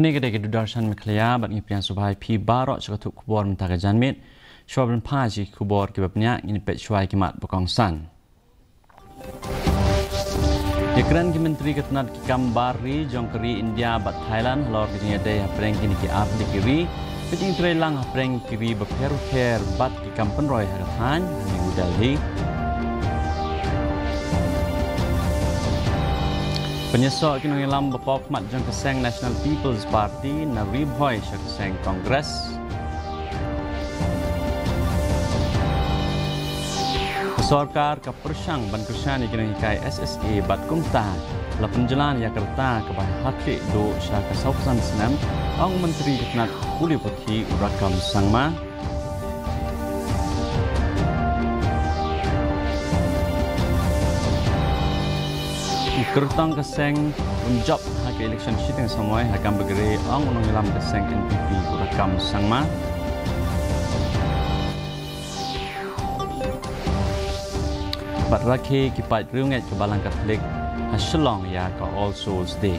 Kini kita ke Dudarshan Meklaya bat ngiprian subhai pi barok sekatuk kubor mentaka janmit syuaban paji kubor kibabnya ini pet syuai kimat bekongsan. Yakran ki menteri ketenat ki kambari jongkeri India bat Thailand lor kinya day apreng kini ki apli kiri keting trelang apreng kiri beper bat ki kampen roy haratan di New Delhi. Penyesok kini ngilam bepok mat jong keseng National People's Party na ribhoy sya keseng Kongres. Sorkar ka persang ban kusyani kini hikai SSA bat kumta la penjelan ya kerta ke bah hakli do sya ka sausan senam ang menteri ketnat kuli putih urakam sangma. Kertang keseng unjab hak election shooting samoi hakam begeri ang unong ilam keseng NPP urakam sangma. Bat rakhi kipat riunget ke balang Katolik hasilong ya ke All Souls Day.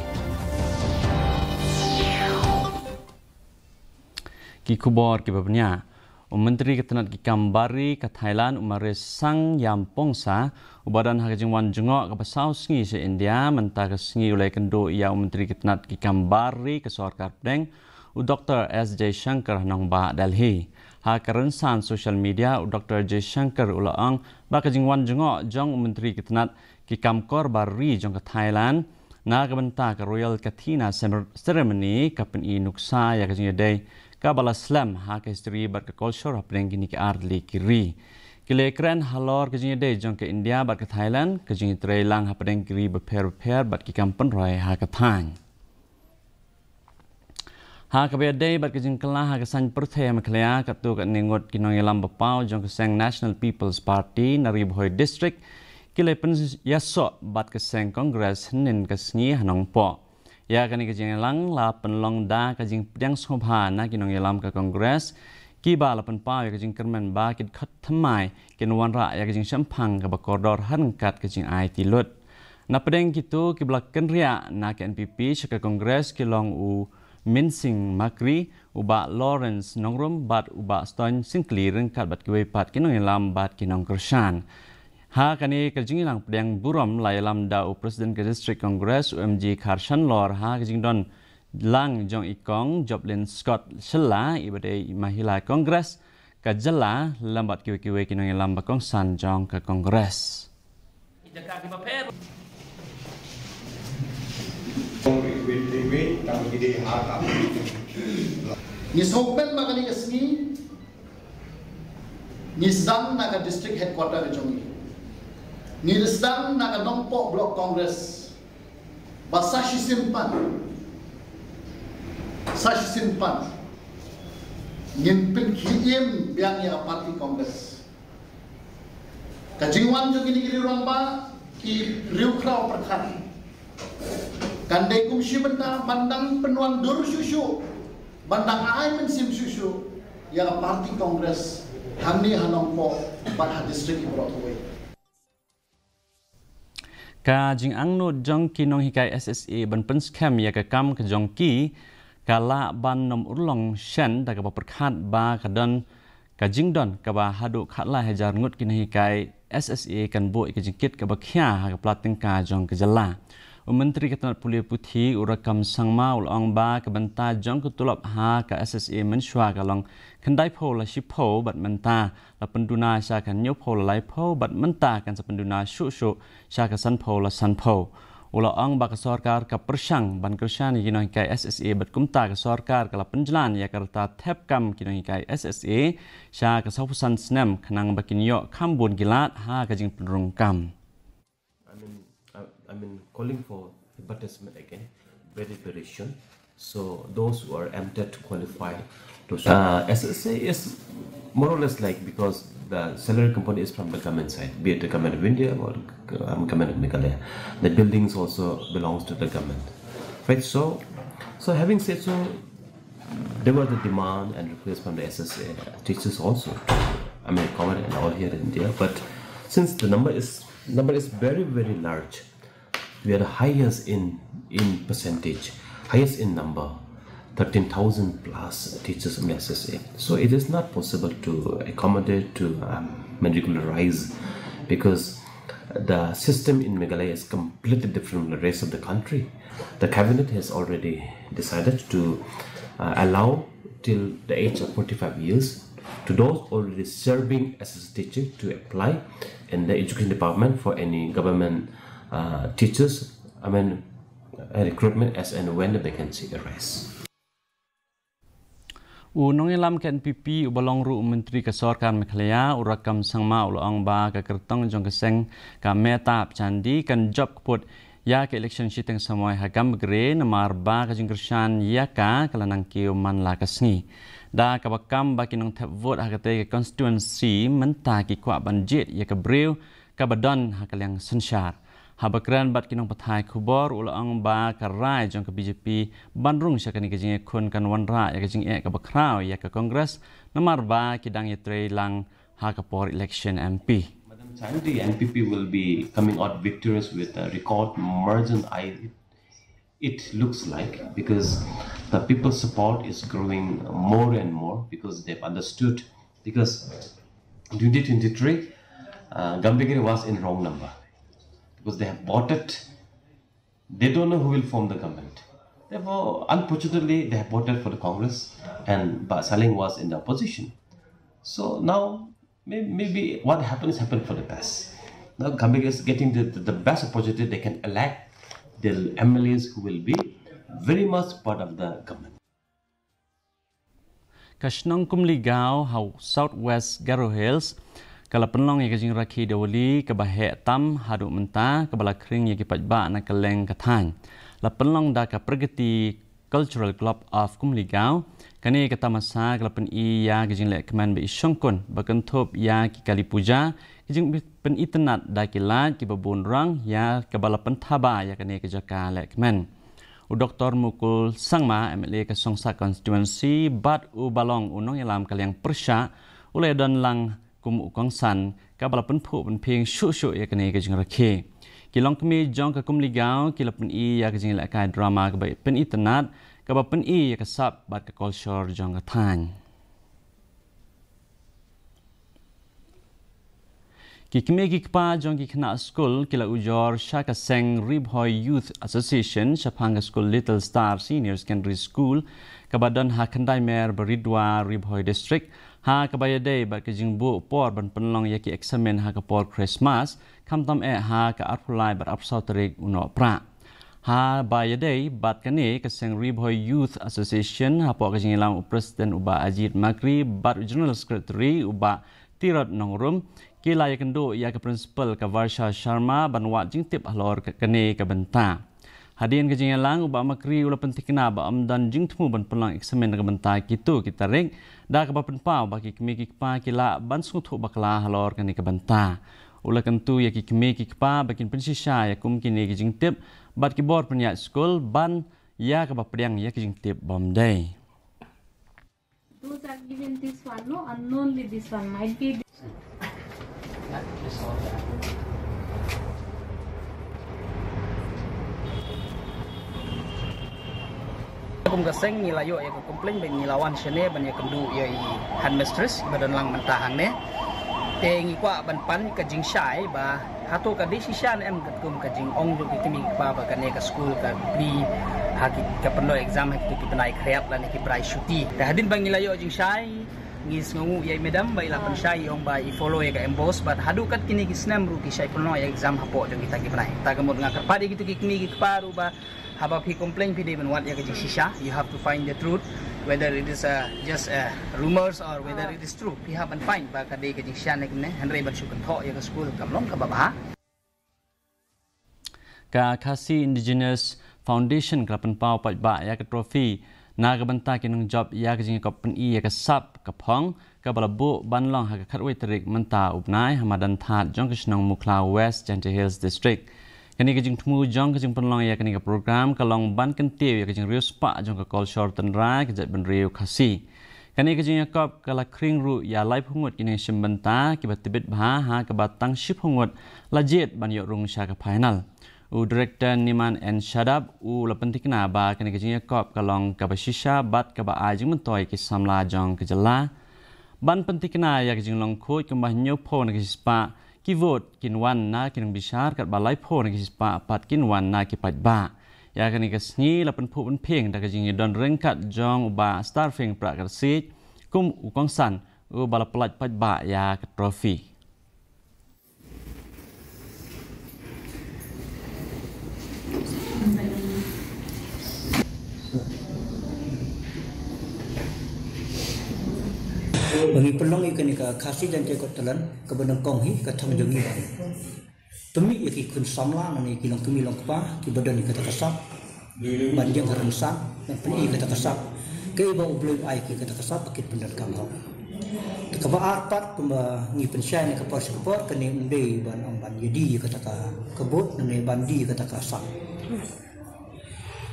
Ki kubor ki babnya Menteri Ketenat ki kambari ke Thailand umaris sang yam pongsa ubadan hakajingwan jengok ke pasau sengi se India mentah ke sengi ulai kendo ia Menteri Ketenat ki kambari ke Sarkar Pdeng Dr. S. Jaishankar nong ba Delhi. Ha kerensan social media Dr. Jaishankar ulaang bakajingwan jengok jong Menteri Ketenat ki kamkor bari jong ke Thailand na kebenta ke Royal Katina Ceremony kapin i nuksa ya kajing day Kabala Slam ha ke history bar ke culture apreng kini ke ardli kiri. Kile keren halor ke jing day jong ke India bar ke Thailand ke jing trailang apreng kiri beper bat ki kampen roy ha ke Thai. Ha ke day bar ke jing kelah ha ke san perthe meklea katu ke ningot kinong elam bapau jong ke seng National People's Party nari Bohoi District kile pen yasok bat ke seng Congress nin ke sengi hanong po. Ya kani kajing lang la penlong da kajing pedang sobha na kinong ilam ke Kongres ki ba la penpa ya kajing kermen ba kit khat thamai kin wanra ya kajing sampang ke bakordor hankat kajing ai tilut na pedang kitu ki blak kenria na ke NPP ke Kongres ki long u Minsing Makri uba Lawrence nongrum bat uba Ston Sinclair rengkat bat kiwe pat kinong ilam bat kinong Kershan. Ha kani kajing ilang pedang buram la ilam da u Presiden ke District Congress UMG Karshan Lor ha kajing don lang jong ikong Joplin Scott Shella ibadai mahila Congress ka jela lambat kiwe-kiwe kinong ilam bakong san jong ke Congress. Ni sokpen makani kesni ni zang naga district headquarter jongi. Ni resdang naga nongpo block congress basashi simpan ngin pin khiem biang ya party congress kajingwan jo gini ruang ba ki riu krau perkhan kandai kumsi benda bandang penuan dur susu bandang ai men sim susu ya party congress hamni hanongpo bat district ibrotwe. Ka jing angno jong kinong hikai SSA ban pen scam ya ka kam ke jong ki kala ban nom urlong shen da ka perkhat ba ka don ka jing don ka ba hadu khatla hajar ngut kin hikai SSA kan bo ke jingkit ka ba khya ha ka plating ka jong ke jala. Menteri Ketenat Puli Putih urakam sangma ulong ba ka banta jong kutulap ha ka SSA mensyua ka long kendai po la shipo bat menta la penduna sya kan nyo po la lai po bat menta kan sa penduna syu sya ka san po la san po. Ulong ba ka sarkar ka persang ban kersyani kinong hikai SSA bat kumta ka sarkar ka la penjelan ya karta tep kam kinong hikai SSA sya ka sausan senam kanang bakinyo kambun gilat ha ka jing penrung kam. I mean, calling for advertisement again very soon. So those who are tempted to qualify to SSA is more or less like because the salary company is from the government side, be it the government of India or government of Meghalaya. The buildings also belongs to the government, right? So having said so, there were the demand and request from the SSA teachers also. I mean, common and all here in India, but since the number is very large. We are the highest in percentage, highest in number, 13,000 plus teachers in SSA. So it is not possible to accommodate to regularize, because the system in Meghalaya is completely different from the rest of the country. The cabinet has already decided to allow till the age of 45 years to those already serving as a teacher to apply in the education department for any government teachers, recruitment as and when the vacancy arises. Unong ilam ke NPP ubalong ru Menteri Kesorkan Meghalaya urakam sangma ulong ba ke kertong jong keseng ka meta candi kan job keput ya ke election shiteng samoi hagam gre namar ba ka jingkershan ya ka kalanang kiu man la kasngi da ka bakam ba kinong tap vote hakate ke constituency menta ki kwa banjit ya ke breu ka badon hakalyang sensyar habakran bat kinong pathai khubor ulong ba karai jong ke BJP bandrung syakani ke jing kun kan wanra ya ke jing ka bakrau ya ke Congress namar ba kidang yetre lang hakapor election MP. The NPP will be coming out victorious with a record margin. It looks like, because the people's support is growing more and more, because they've understood. Because 2023, Gambigiri was in wrong number, because they have bought it. They don't know who will form the government. Therefore, unfortunately, they have voted for the Congress, and Saling was in the opposition. So now, maybe what happened for the best. Now Gambigiri is getting the best opportunity. They can elect the MLAs who will be very much part of the government. Kashnong Kumligao, how Southwest Garo Hills, kalapenlong ya kajing rakhi dawali kabahe tam hadu menta kabala kring ya kipajba na kaleng kathan. Lapenlong da ka Pragati Cultural Club of Kumligao, kani kata masa kalapen iya kajing lek keman be isyongkon bakentop ya ki kali puja kajing pen itnat da kilat ki babun rang ya kabala penthaba ya kani kejaka lek keman. Dr. Mukul Sangma MLA ke Songsa Constituency bat u balong unong ilam kaliang persya ulai dan lang kum ukongsan kabala penpu penping syuk ya kani kajing rakhi. Kilong kami jong ke Kumligao kilapen i ya kajing lek kai drama ke baik pen itnat kabapen i kasap bat ke culture jong kathan. Kikme kikpa jong kikna school kila ujor Shaka Seng Ribhoy Youth Association Shapanga School Little Star Senior Secondary School kabadan ha kandai mer Beridwa Ribhoy District ha kabayade bat kejing bu por ban penlong yaki eksamen ha kapor Christmas kamtam ha ka arpulai bat apsau terik uno pra. Ha bayadei bat kane Kaseng Ribhoy Youth Association ha po kajing ilang Presiden uba Ajit Makri bat General Secretary uba Tirot Nongrum kila ya kendo ya ke Principal ke Varsha Sharma banwat jingtip halor kane ke benta. Hadian kajing ilang uba Makri ula pentikna ba amdan jingtmu ban pelang eksamen ke benta kitu kita ring da ke bapen pau bagi kemi kikpa kila ban sungtu bakla halor kane ke benta. Ula kentu ya kikme kikpa bakin pensisya ya kum kini ke jingtip bat kibor penyat school ban ya ke bapriang ya ke jingtip bomday. Those are given this one, no, unknownly this one might be. Kum kaseng nilayo ya komplain ben nilawan sene ban ya kendu ya han mistress badan lang mentahang ne tengi kwa ban pan ka jing shai ba hato ka decision em kum ka jing ong lu kitimi ba ba ka ne ka school ka pri haki ka pendo exam haki ki penai kreat lan ki brai shuti ta hadin bang nilayo jing shai ngis ngungu ya medam ba ila pan shai ong ba I follow ya ka emboss but hadu kat kini ki snam ru ki shai peno ya exam hapo jong kita ki penai ta gamot ngakar padi gitu ki kini ki paru ba habab he complain pide ben wat ya ka jing shisha you have to find the truth whether it is just rumors or whether it is true we have and find ba ka de ka jing shan ne kemne hanrei ban syukan tho ya ka school kamlong ka baba Ka Khasi Indigenous Foundation kelapan pau pajba ya ke trofi na ka benta kinong job ya ke jing kapen I ya ke sap ka phong ka balabu banlong ha ka khatwei terik menta upnai hamadan that jong ke snong Mukla West Gentle Hills District. Kani ke jing tmu jong ke jing penlong ya kani ka program kalong ban kentiu ya ke jing rius pa jong ka call short tenra ke jat ben riu Khasi. Kani ke jing yakop kala kring ru ya live hungut kini simbenta ki batibit bha ha ka batang ship hungut lajit ban yo rung sha ka final. Director Niman and Shadab la pentikna ba kani kajing kop kalong ka shisha bat ka ba ajing mentoi ki samla jong ke jela ban pentikna ya kajing long khoi ka nyo pho na ki spa ki vote kin wan na kin bishar kat ba lai pho na ki spa pat kin wan na ki pat ba ya kani ka sni la pen phu pen pheng da kajing don reng kat jong ba starfing pra ka si kum u kong san u ba la plat pat ba ya ka trophy bagi pelong ikan ika kasih dan cekot telan ke benang konghi ke thang jongi bang tumi iki kun samla nani kilong tumi long kpa ki badan ika takasap banjang haransan dan peni ika takasap ke iba ubloi ai ki ika takasap pakit pendan kamau tekaba arpat pemba ngi pensyai ke pos kepor kene unde ban amban yedi ika taka kebut nani bandi ika takasap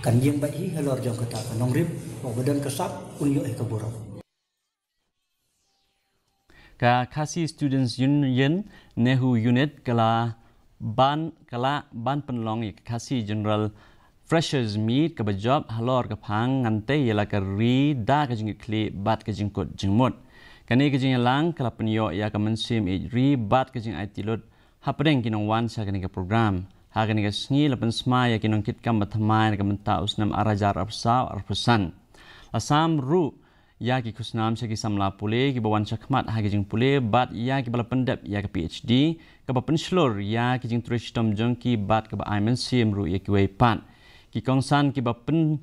kan jeng bayi halor jong kata nongrip badan kasap unyo ika borok ka Khasi Students Union Nehu Unit kala ban penlong ik Khasi General Freshers Meet ka job halor ka phang ngante yela ka ri da ka jing kli bat ka jing kot jingmot kani ka jing lang kala penyo ya ka mensim ri bat ka jing itilot hapreng kinong wan sa kani ka program ha kani ka sngi la pen sma ya kinong kit kam bathamai ka menta usnam arajar arsa arpusan asam ru ya ki kusnam segi samla pule ki bawan chakmat ha ki jing pule bat ya ki bala pendap ya ki PhD ka ba penslor ya ki jing trishtom jong ki bat ka ba aimen sim ru ya ki wei pan ki kongsan ki ba pen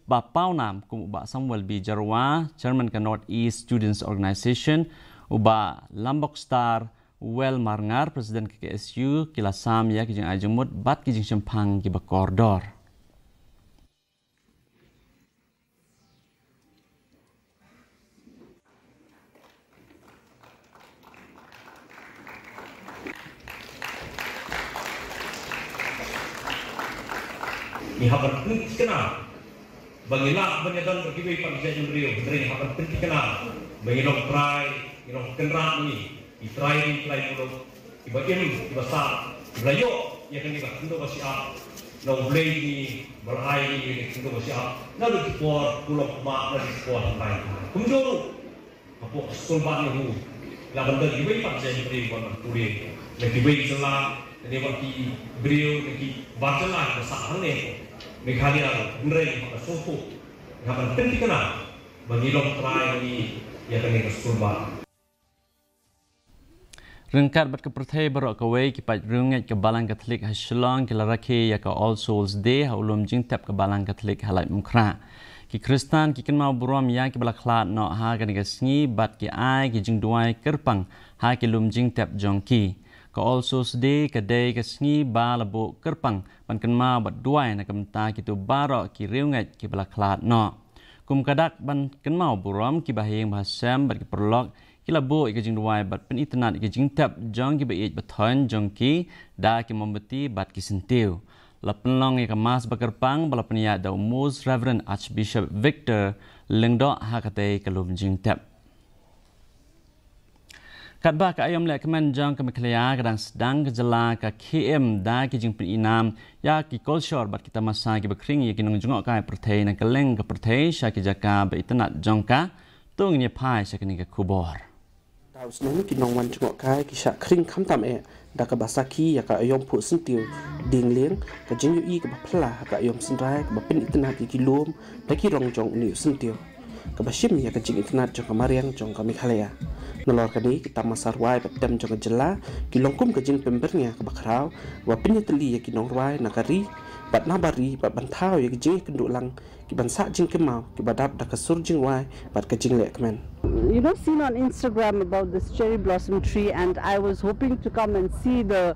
ba pau nam kum ba Samuel B Jarwa chairman ka North East Students Organization uba Lambok Star Well Marngar president ka KSU ki lasam ya ki jing ajumut bat ki jing champang ki ba kordor ni hapan penting kena bangilah banyadan berkibai pada jam rio dari hapan penting kena bangilong try ilong kenrat ni try mulu iba ini iba sah iba yo ya kan iba untuk bersiap no play ni berai ni untuk bersiap lalu dipor pulau mak lalu dipor lain kumjuru apa sulban ni laban dari kibai pada jam rio pada tuli lagi kibai selah jadi waktu beliau lagi baca lah besar ni Meghalaya Nrei maka sopo ngapan penting kena bagi long try ni ya kan ni sulban Rengkat bat ke perthai barok ke wei ki pat rungat ke balang Katolik Hashlong ki laraki ya ka All Souls Day ha ulum jing tap ke balang Katolik halai mukra ki Kristan ki kenmau burom ya ki balaklat no ha kan ni sngi bat ki ai ki jing duai kerpang ha ki lum jing tap jongki ka All Souls Day ka day ka sngi ba labo kerpang ban kenmau bat duai na kamta ki tu barok ki rungat ki balaklat no kum kadak ban kenmau burom ki bahing bahasam bat ki perlok kila bo ika jing duai bat pen internet ika jing tap jong ki bait bathon jong ki da ki mombati bat ki sentiu la penlong ika mas bakarpang bala penia da most Reverend Archbishop Victor lengdo hakate kalum jing tap katba ka ayom le kemen jong ka meklea kadang sedang kejela ka KM da ki jing pen inam ya ki culture bat kita masa ki bakring ya ki nong jongok kai perthai na kaleng ka perthai sha ki jaka ba internet jong ka tung ni pai sha ki ni ka kubor Taus nani kinong wan jengok kai kisah kering kam tam da ka basaki ya ka ayom pu sentiu ding leng ka jing yu i ka bapla ka ayom senrai ka bapin internet ki lom da ki rong jong ni sentiu ka bashim ya ka jing internet jong ka mariang jong ka Meghalaya nalor ka ni kita masar wai patem jong ka jela ki longkum ka jing pembernya ka bakrau bapin teli ya kinong wai nakari bat nabari bat bantau ya ka jing kenduk lang ki bansa jing kemau ki badap da ka sur jing wai bat ka jing le kemen You know, seen on Instagram about this cherry blossom tree, and I was hoping to come and see the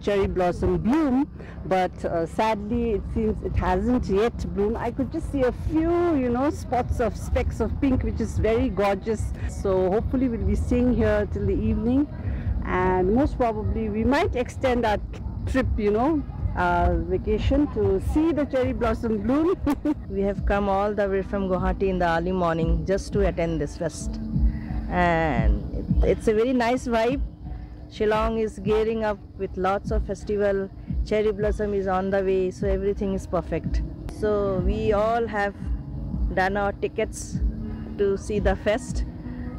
cherry blossom bloom, but sadly it seems it hasn't yet bloomed. I could just see a few, you know, spots of specks of pink, which is very gorgeous. So hopefully we'll be staying here till the evening, and most probably we might extend our trip, you know, vacation to see the cherry blossom bloom. We have come all the way from Guwahati in the early morning just to attend this fest, and it's a very nice vibe. Shillong is gearing up with lots of festival cherry blossom is on the way, so everything is perfect. So we all have done our tickets to see the fest,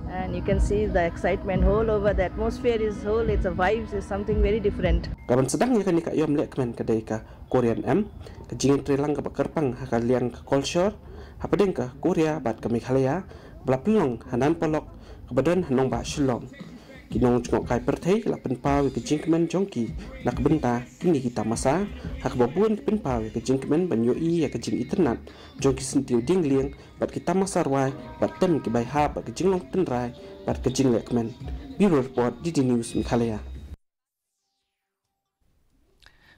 and you can see the excitement all over. The atmosphere is whole, it's a vibes, is something very different. Kaban sedang ya kan ika yom lek men kadai ka Korean M ka jingin trelang ka bakarpang ha kalian ka culture ha padeng ka Korea bat ka Meghalaya blapelong hanan polok ka badan hanong ba Shillong kinong chngok kai perthei la penpaw ka jingmen jongki nak benta kini kita masa ha ka babun penpaw ka jingmen banyo I ya ka jing internet jongki sentiu ding liang bat kita masa rawai bat tem ki bai ha bat ka jinglong tenrai bat ka jing lek men Bureau Report DD News Meghalaya.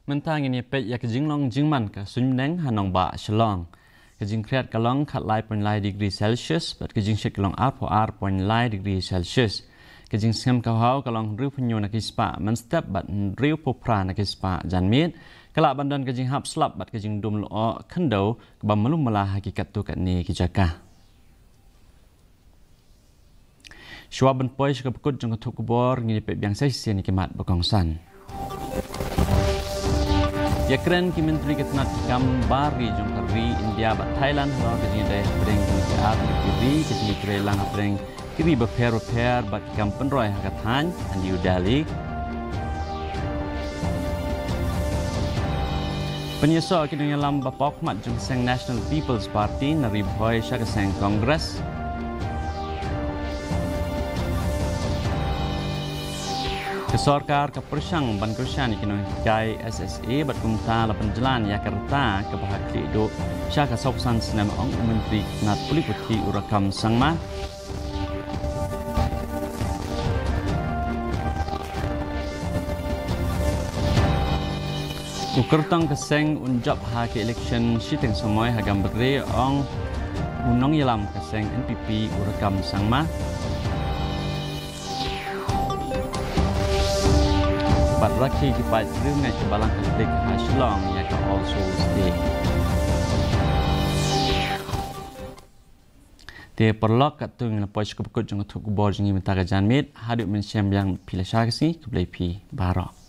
Mentang ini pet ya kejinglong jingman ka sunneng hanong ba Shillong. Kejing kreat kalong kat lai pon lai degree Celsius, bat kejing shek kalong R pon lai degree Celsius. Kejing sem ka hau kalong riu penyu nak ispa men step bat riu popra nak ispa jan mit. Kala bandan kejing hap slap bat kejing dum lo kendo ba melum melah hakikat tu kat ni kijaka. Shua ban poi shka pekut jong tuk kubor ngini pet biang sesi ni kemat bakongsan. Ya keren ki menteri ketenat kambari jong kari India bat Thailand lo kejing dai breng ki at kiri kejing krelang breng kiri beper bat kampen roy hakatan and New Delhi. Penyesal kini dalam bapok mat jong seng National People's Party nari boy syaka seng Congress. Kesorkar ke persang ban kersyani kini kai SSA bat kumta lapan jalan Yakarta ke bahak krido syaka sopsan senam ong menteri nat puliputi urakam sangma. Ukertang keseng unjab hak election siteng semoy hagam beri ong unong yalam keseng NPP urakam sangma. Bat raki kipat ringai ke balang klik Shillong ya ke also stay. Te perlok kat tu ngena pos ke pekut jong tu kubor jingi mentaga janmit haduk mensyam yang pila syakasi ke pi barok.